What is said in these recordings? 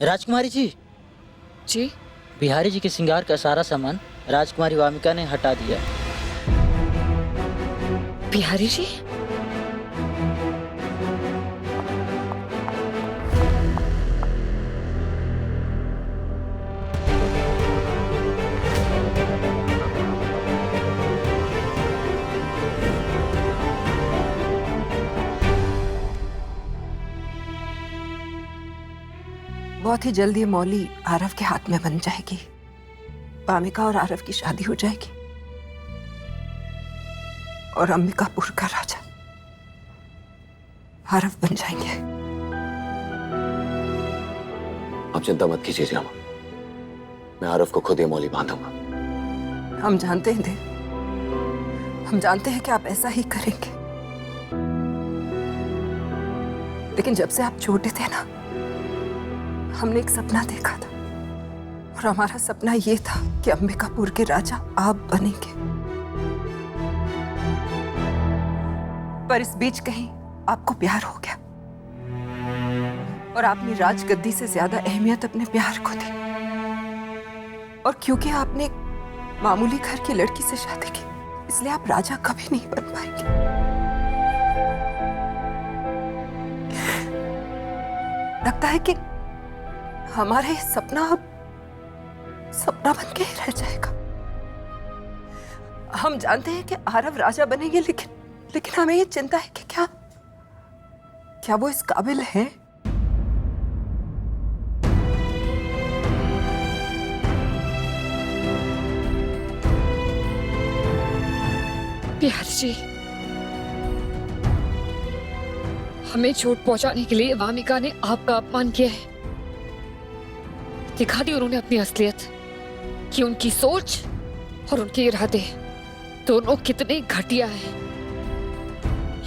राजकुमारी जी, जी? बिहारी जी के श्रृंगार का सारा सामान राजकुमारी वामिका ने हटा दिया। बिहारी जी? बहुत ही जल्द ये मौली आरव के हाथ में बन जाएगी। वामिका और आरव की शादी हो जाएगी और अंबिकापुर का राजा आरव बन जाएंगे। आप चिंता मत कीजिए जामा, मैं आरव को खुद ये मौली बांधूंगा। हम जानते हैं देव, हम जानते हैं कि आप ऐसा ही करेंगे, लेकिन जब से आप छोटे थे ना, हमने एक सपना देखा था और हमारा सपना ये था कि अंबिकापुर के राजा आप बनेंगे। पर इस बीच कहीं आपको प्यार हो गया और आपने राजगद्दी से ज्यादा अहमियत अपने प्यार को दी, और क्योंकि आपने एक मामूली घर की लड़की से शादी की, इसलिए आप राजा कभी नहीं बन पाएंगे। लगता है कि हमारा ये सपना अब सपना बन के ही रह जाएगा। हम जानते हैं कि आरव राजा बनेंगे, लेकिन हमें ये चिंता है कि क्या वो इस काबिल है? बिहारी जी, हमें चोट पहुंचाने के लिए वामिका ने आपका अपमान किया है। दिखा दी उन्होंने अपनी असलियत, कि उनकी सोच और उनके इरादे दोनों कितने घटिया हैं।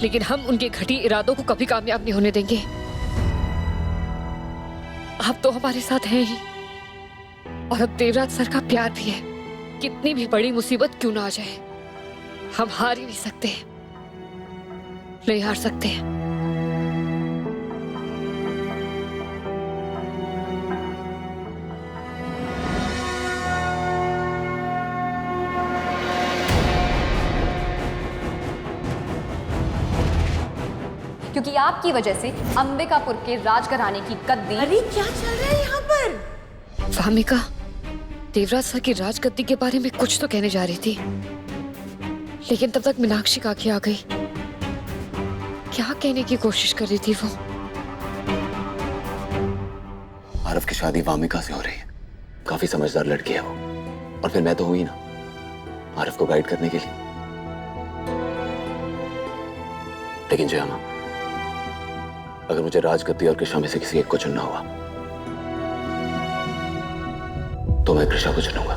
लेकिन हम उनके घटिया इरादों को कभी कामयाब नहीं होने देंगे। आप तो हमारे साथ हैं ही, और अब देवराज सर का प्यार भी है। कितनी भी बड़ी मुसीबत क्यों ना आ जाए, हम हार ही नहीं सकते, नहीं हार सकते। क्योंकि आपकी वजह से अंबिकापुर के राजघराने की गद्दी। अरे क्या चल रहा है यहाँ पर? वामिका देवराज सर की राजगद्दी के बारे में कुछ तो कहने जा रही थी, लेकिन तब तक मीनाक्षी काकी आ गई। क्या कहने की कोशिश कर रही थी वो? आरव की शादी वामिका से हो रही है। काफी समझदार लड़की है वो, और फिर मैं तो हूं ही ना आरव को गाइड करने के लिए। लेकिन जयामा, अगर मुझे राजगद्दी और कृष्णा में से किसी एक को चुनना हुआ तो मैं कृष्णा को चुनूंगा।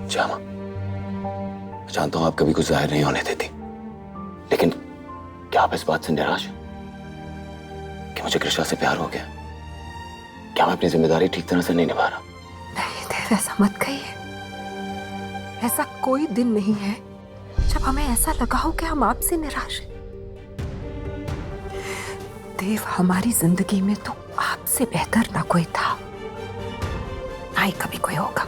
जामा, जानता हूं आप कभी कुछ जाहिर नहीं होने देती, लेकिन क्या आप इस बात से निराश हैं कि मुझे कृष्णा से प्यार हो गया? क्या मैं अपनी जिम्मेदारी ठीक तरह से नहीं निभा रहा? नहीं देव, ऐसा मत कहिए। ऐसा कोई दिन नहीं है जब हमें ऐसा लगा हो कि हम आपसे निराश हैं। देव, हमारी जिंदगी में तो आपसे बेहतर ना कोई था, ना ही कभी कोई होगा।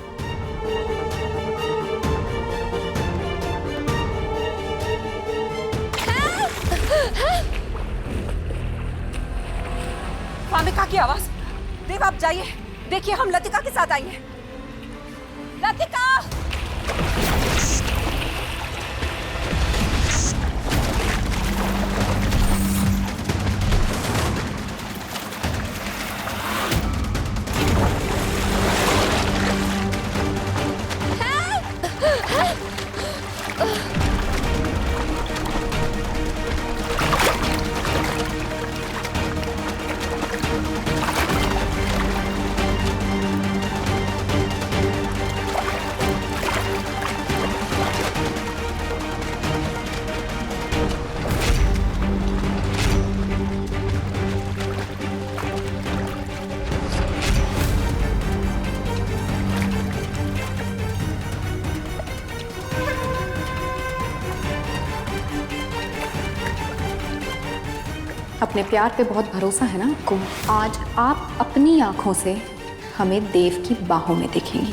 वामिका की आवाज। देव, आप जाइए, देखिए हम लतिका के साथ आई हैं। लतिका! अपने प्यार पे बहुत भरोसा है ना आपको। आज आप अपनी आंखों से हमें देव की बाहों में देखेंगी।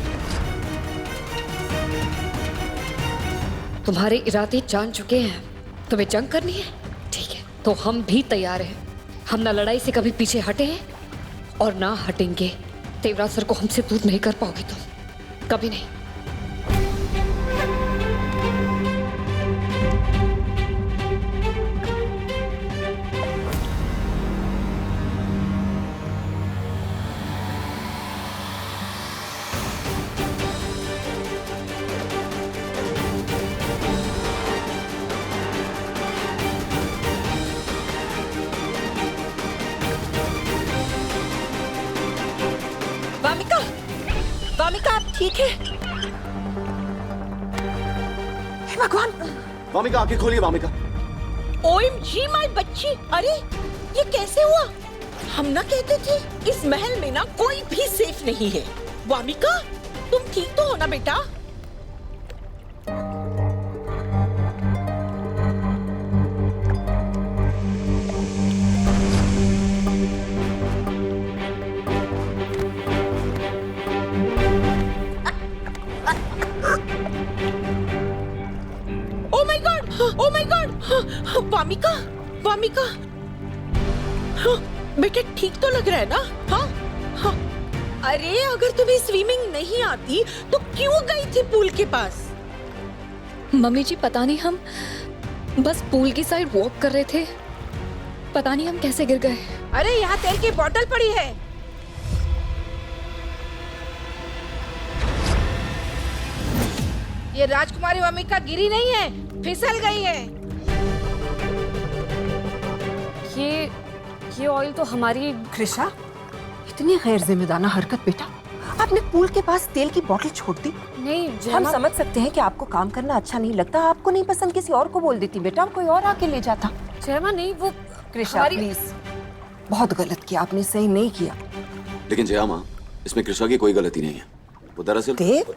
तुम्हारे इरादे जान चुके हैं, तुम्हें जंग करनी है, ठीक है, तो हम भी तैयार हैं। हम ना लड़ाई से कभी पीछे हटे हैं और ना हटेंगे। देवराज सर को हमसे दूर नहीं कर पाओगे तुम, कभी नहीं। वामिका, वामिका आप ठीक है? हे भगवान! वामिका आंखें खोलिए वामिका। OMG माय बच्ची! अरे ये कैसे हुआ? हम ना कहते थे इस महल में ना कोई भी सेफ नहीं है। वामिका तुम ठीक तो हो ना बेटा? Oh my God! Wamiqa, Wamiqa, बेटा ठीक तो लग रहा है ना? हाँ? अरे अगर तुम्हें स्विमिंग नहीं आती तो क्यों गई थी पूल के पास? मम्मी जी पता नहीं, हम बस पूल की साइड वॉक कर रहे थे, पता नहीं हम कैसे गिर गए। अरे यहाँ तेल की बोतल पड़ी है। ये राजकुमारी वामिका गिरी नहीं है, फिसल गई है। ये ऑयल तो हमारी। कृषा, इतनी गैर जिम्मेदाराना हरकत बेटा। आपने पूल के पास तेल की बोतल छोड़ दी। नहीं हम जयमा, समझ सकते हैं कि आपको काम करना अच्छा नहीं लगता, आपको नहीं पसंद, किसी और को बोल देती बेटा, कोई और आके ले जाता। जयमा नहीं, वो कृषा प्लीज, बहुत गलत किया आपने, सही नहीं किया। लेकिन जया माँ, इसमें कृष्णा की कोई गलती नहीं है। वो दरअसल देव,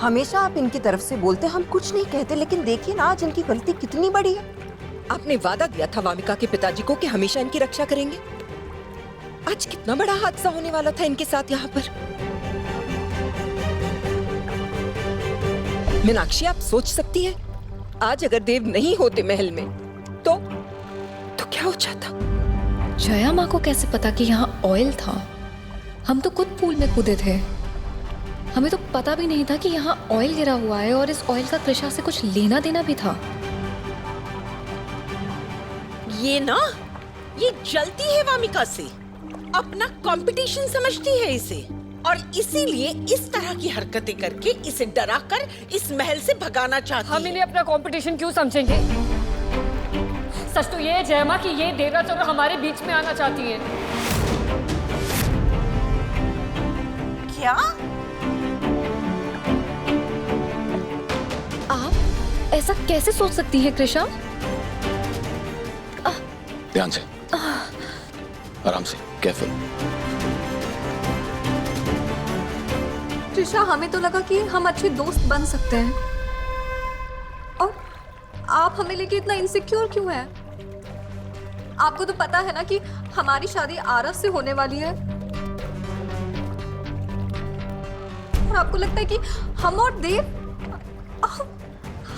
हमेशा आप इनकी तरफ से बोलते, हम कुछ नहीं कहते, लेकिन देखिए ना आज इनकी गलती कितनी बड़ी है। आपने वादा दिया था वामिका के पिताजी को कि हमेशा इनकी रक्षा करेंगे। आज कितना बड़ा हादसा होने वाला था इनके साथ यहाँ पर। मीनाक्षी, आप सोच सकती हैं, आज अगर देव नहीं होते महल में तो क्या हो जाता? जया माँ को कैसे पता कि यहाँ ऑयल था? हम तो खुद पूल में कूदे थे, हमें तो पता भी नहीं था कि यहाँ ऑयल गिरा हुआ है और इस ऑयल का कृषा से कुछ लेना देना भी था। ये ना, ये जलती है वामिका से, अपना कंपटीशन समझती है इसे, और इसीलिए इस तरह की हरकतें करके इसे डराकर इस महल से भगाना चाहती हम है। इन्हें अपना कंपटीशन क्यों समझेंगे? सच तो ये है जयमा कि ये देवराज और हमारे बीच में आना चाहती है। क्या? आप ऐसा कैसे सोच सकती हैं कृषा? ध्यान से, आराम से, केयरफुल। त्रिशा, हमें तो लगा कि हम अच्छे दोस्त बन सकते हैं, और आप हमें लेके इतना इनसिक्योर क्यों हैं? आपको तो पता है ना कि हमारी शादी आरव से होने वाली है, और आपको लगता है कि हम और देव,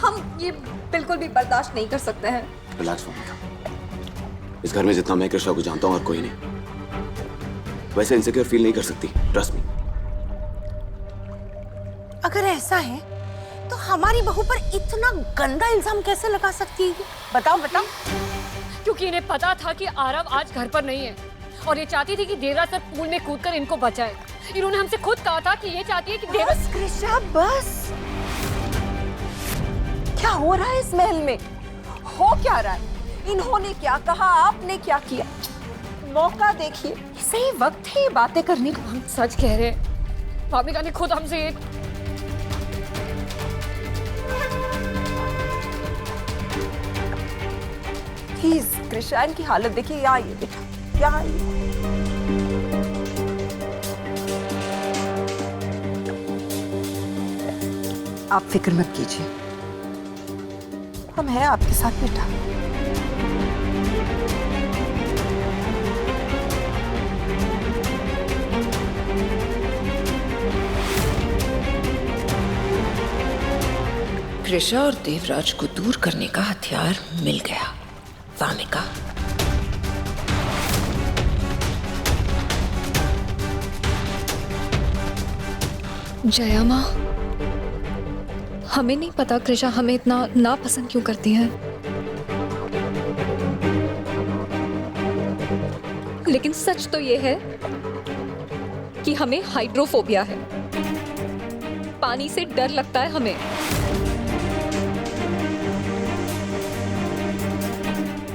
हम ये बिल्कुल भी बर्दाश्त नहीं कर सकते हैं। रिलैक्स वामिका, इस घर में जितना मैं कृष्णा को जानता हूँ और कोई नहीं, वैसे इनसिक्योर फील नहीं कर सकती, ट्रस्ट मी। अगर ऐसा है तो हमारी बहू पर इतना गंदा इल्जाम कैसे लगा सकती है? बताओ बताओ। क्योंकि इन्हें पता था कि आरव आज घर पर नहीं है, और ये चाहती थी कि देवराज सर पूल में कूदकर इनको बचाए। इन्होंने हमसे खुद कहा था कि ये चाहती है कि देवराज। बस कृषा, बस। क्या हो रहा है इस महल में? हो क्या रहा है? इन्होंने क्या कहा, आपने क्या किया? मौका देखिए, सही वक्त है ये बातें करने का। हम सच कह रहे हैं, भाविका ने खुद हमसे ये। प्लीज कृषा, इनकी हालत देखिए। यहाँ आइए बेटा, यहाँ आइए। आप फिक्र मत कीजिए, हम हैं आपके साथ बेटा। कृषा और देवराज को दूर करने का हथियार मिल गया। वामिका, जया माँ, हमें नहीं पता कृषा हमें इतना नापसंद क्यों करती है, लेकिन सच तो ये है कि हमें हाइड्रोफोबिया है। पानी से डर लगता है हमें।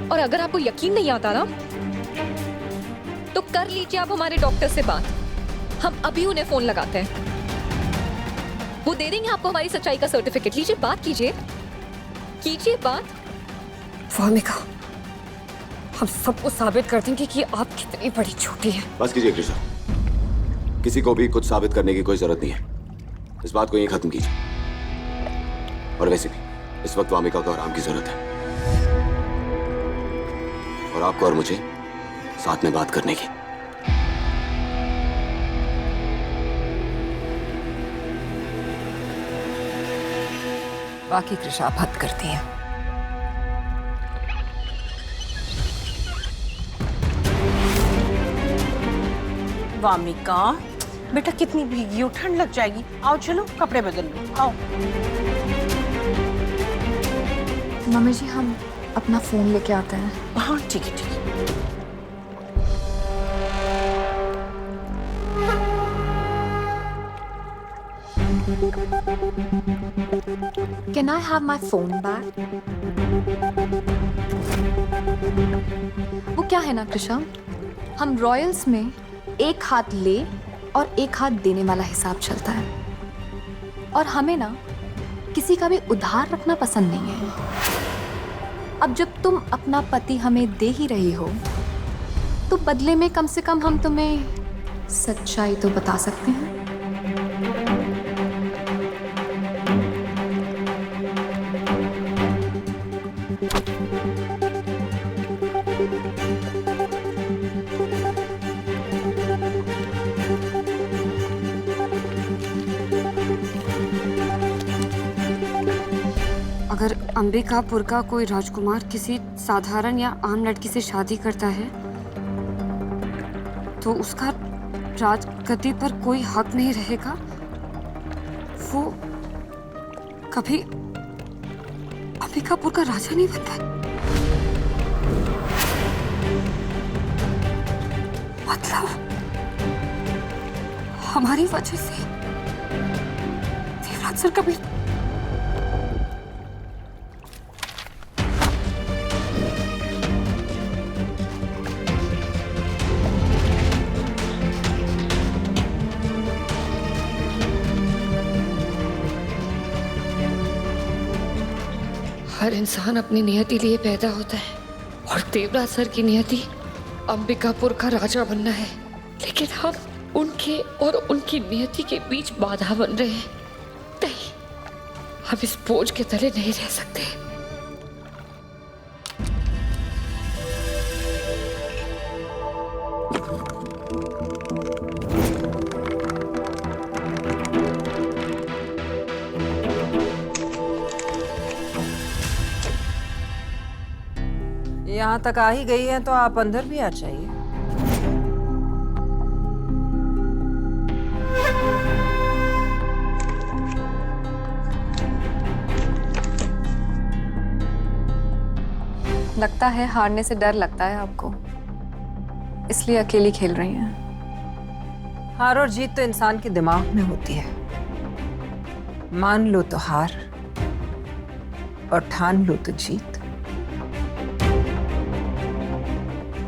और अगर आपको यकीन नहीं आता ना, तो कर लीजिए आप हमारे डॉक्टर से बात। हम अभी उन्हें फोन लगाते हैं, वो दे देंगे आपको हमारी सच्चाई का सर्टिफिकेट। लीजिए, बात कीजिए, कीजिए बात। वामिका, हम सबको साबित कर देंगे कि आप कितनी बड़ी झूठी हैं। बस कीजिए कृषा, किसी को भी कुछ साबित करने की कोई जरूरत नहीं है। इस बात को यहीं खत्म कीजिए। और वैसे भी इस वक्त वामिका को आराम की जरूरत है, और आपको और मुझे साथ में बात करने की। बाकी कृषा आप हद करती हैं। वामिका बेटा, कितनी भीगी हो, ठंड लग जाएगी। आओ चलो कपड़े बदल लो, आओ। मम्मी जी, हम अपना फोन लेके आते हैं। हाँ ठीक है, ठीक है। Can I have my phone back? वो क्या है ना कृषा, हम रॉयल्स में एक हाथ ले और एक हाथ देने वाला हिसाब चलता है, और हमें ना किसी का भी उधार रखना पसंद नहीं है। अब जब तुम अपना पति हमें दे ही रही हो, तो बदले में कम से कम हम तुम्हें सच्चाई तो बता सकते हैं। अगर अंबिकापुर का कोई राजकुमार किसी साधारण या आम लड़की से शादी करता है, तो उसका राजगद्दी पर कोई हक नहीं रहेगा। वो कभी अंबिकापुर का राजा नहीं बनता। मतलब हमारी वजह से देवराज सर कभी हर इंसान अपनी नियति लिए पैदा होता है, और देवराज सर की नियति अंबिकापुर का राजा बनना है। लेकिन हम उनके और उनकी नियति के बीच बाधा बन रहे हैं। नहीं, हम इस बोझ के तले नहीं रह सकते। यहाँ तक आ ही गई हैं तो आप अंदर भी आ जाइए। लगता है हारने से डर लगता है आपको, इसलिए अकेली खेल रही हैं। हार और जीत तो इंसान के दिमाग में होती है। मान लो तो हार, और ठान लो तो जीत।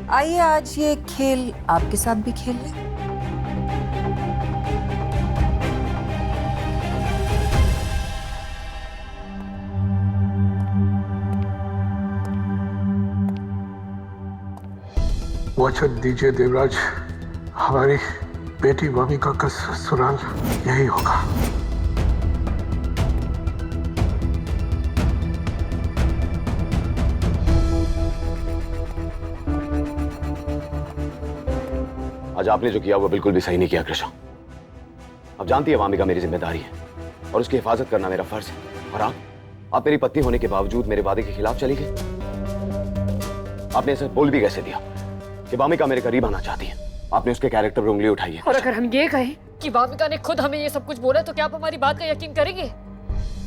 आइए आज ये खेल आपके साथ भी खेल लें। वचन दीजिए देवराज, हमारी बेटी वामिका का ससुराल यही होगा। आज आपने जो किया वो बिल्कुल भी सही नहीं किया कृषा। अब जानती है वामिका मेरी जिम्मेदारी है, और उसकी हिफाजत करना मेरा फर्ज है। और आप आप मेरी पत्नी होने के बावजूद मेरे वादे के खिलाफ चली गई। आपने ऐसा बोल भी कैसे दिया कि वामिका मेरे करीब आना चाहती है? आपने उसके कैरेक्टर पर उंगली उठाई है। और अगर हम ये कहें कि वामिका ने खुद हमें ये सब कुछ बोला तो क्या आप हमारी बात का यकीन करेंगे?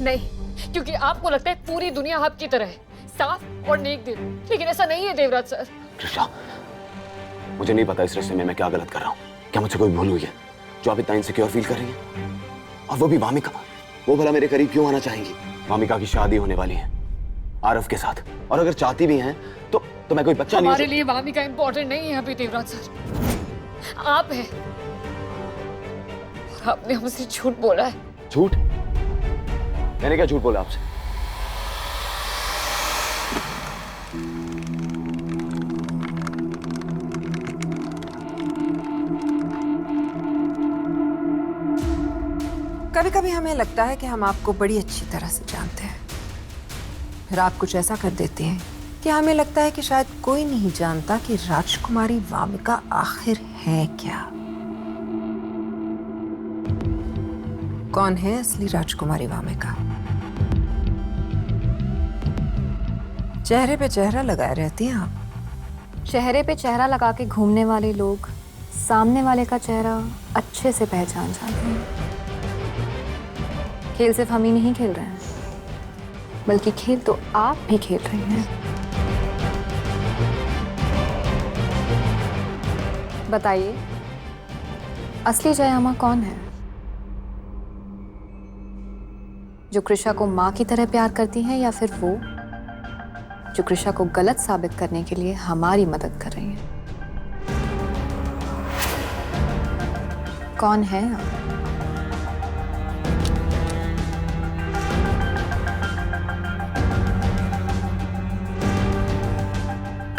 नहीं, क्योंकि आपको लगता है पूरी दुनिया आपकी तरह है, साफ और नेक दिल, लेकिन ऐसा नहीं है देवराज सर। कृष्णा, मुझे नहीं पता इस रिश्ते में मैं क्या गलत कर रहा हूँ। क्या मुझसे कोई भूल हुई है जो आप इतना इनसिक्योर फील कर रही है? और वो भी वामिका, वो भला मेरे करीब क्यों आना चाहेंगी? वामिका की शादी होने वाली है आरव के साथ, और अगर चाहती भी हैं तो मैं कोई बच्चा नहीं। हमारे लिए वामिका इंपॉर्टेंट नहीं है अभी देवराज सर, आप हैं। और आपने हमसे झूठ बोला है। झूठ? मैंने क्या झूठ बोला आपसे? कभी कभी हमें लगता है कि हम आपको बड़ी अच्छी तरह से जानते हैं, फिर आप कुछ ऐसा कर देते हैं कि हमें लगता है कि शायद कोई नहीं जानता कि राजकुमारी वामिका आखिर है क्या। कौन है असली राजकुमारी वामिका? चेहरे पे चेहरा लगाए रहती हैं आप। चेहरे पे चेहरा लगा के घूमने वाले लोग सामने वाले का चेहरा अच्छे से पहचान जाते हैं। खेल सिर्फ हम ही नहीं खेल रहे हैं, बल्कि खेल तो आप भी खेल रहे हैं। बताइए, असली जयामा कौन है? जो कृषा को माँ की तरह प्यार करती हैं, या फिर वो जो कृषा को गलत साबित करने के लिए हमारी मदद कर रही हैं? कौन है आप?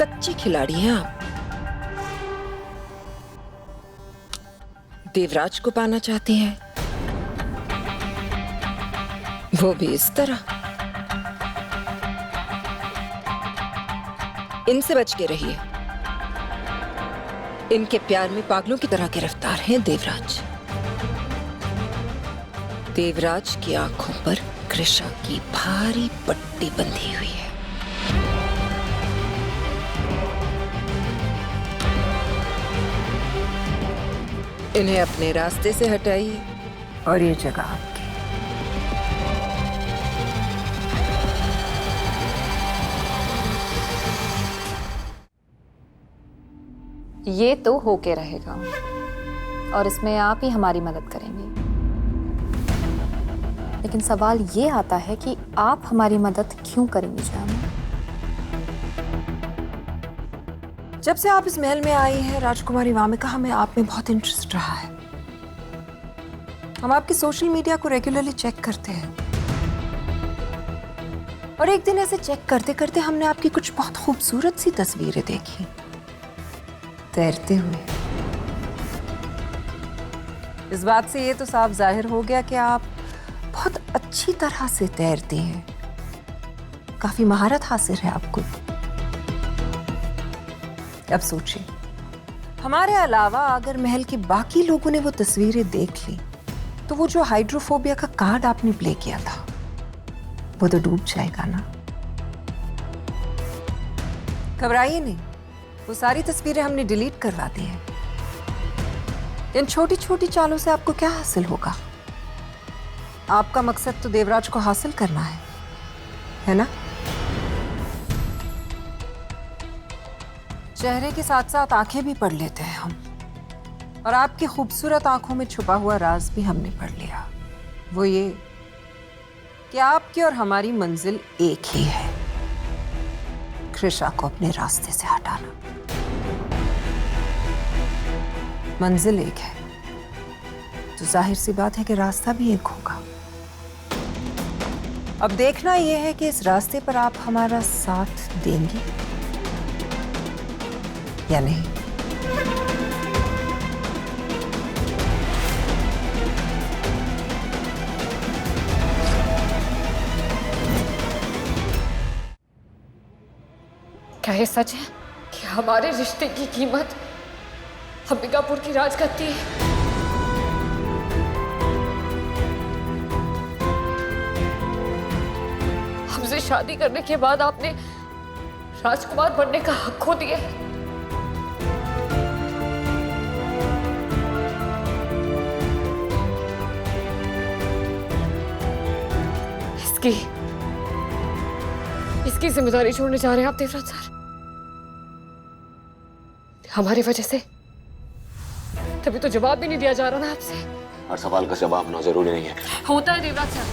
कच्ची खिलाड़ी हैं आप। देवराज को पाना चाहती हैं, वो भी इस तरह। इनसे बच के रहिए, इनके प्यार में पागलों की तरह गिरफ्तार हैं देवराज। देवराज की आंखों पर कृषा की भारी पट्टी बंधी हुई है। इन्हें अपने रास्ते से हटाइए। और ये जगह आपकी। ये तो होके रहेगा, और इसमें आप ही हमारी मदद करेंगे। लेकिन सवाल ये आता है कि आप हमारी मदद क्यों करेंगे जयामा? जब से आप इस महल में आई हैं राजकुमारी वामिका, हमें आप में बहुत इंटरेस्ट रहा है। हम आपकी सोशल मीडिया को रेगुलरली चेक करते हैं, और एक दिन ऐसे चेक करते करते हमने आपकी कुछ बहुत खूबसूरत सी तस्वीरें देखी तैरते हुए। इस बात से ये तो साफ जाहिर हो गया कि आप बहुत अच्छी तरह से तैरती हैं, काफी महारत हासिल है आपको। अब सोचिए, हमारे अलावा अगर महल के बाकी लोगों ने वो तस्वीरें देख ली तो वो जो हाइड्रोफोबिया का कार्ड आपने प्ले किया था वो तो डूब जाएगा ना। घबराइए नहीं, वो सारी तस्वीरें हमने डिलीट करवा दी हैं। इन छोटी छोटी चालों से आपको क्या हासिल होगा? आपका मकसद तो देवराज को हासिल करना है ना? चेहरे के साथ साथ आंखें भी पढ़ लेते हैं हम, और आपकी खूबसूरत आंखों में छुपा हुआ राज भी हमने पढ़ लिया। वो ये कि आपकी और हमारी मंजिल एक ही है, कृषा को अपने रास्ते से हटाना। मंजिल एक है तो जाहिर सी बात है कि रास्ता भी एक होगा। अब देखना यह है कि इस रास्ते पर आप हमारा साथ देंगे या नहीं। क्या ये सच है कि हमारे रिश्ते की कीमत अंबिकापुर की राजगद्दी है? शादी करने के बाद आपने राजकुमार बनने का हक खो दिया। इसकी जिम्मेदारी छोड़ने जा रहे हैं आप देवराज सर, हमारी वजह से। तभी तो जवाब भी नहीं दिया जा रहा ना आपसे। हर सवाल का जवाब होना जरूरी नहीं है। होता है देवराज सर,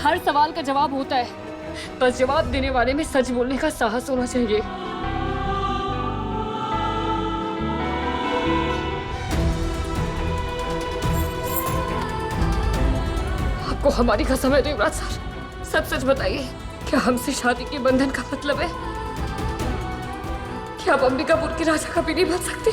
हर सवाल का जवाब होता है, बस जवाब देने वाले में सच बोलने का साहस होना चाहिए। आपको हमारी कसम है देवराज सर, सब सच बताइए। क्या हमसे शादी के बंधन का मतलब है कि आप अंबिकापुर के राजा कभी नहीं बन सकते?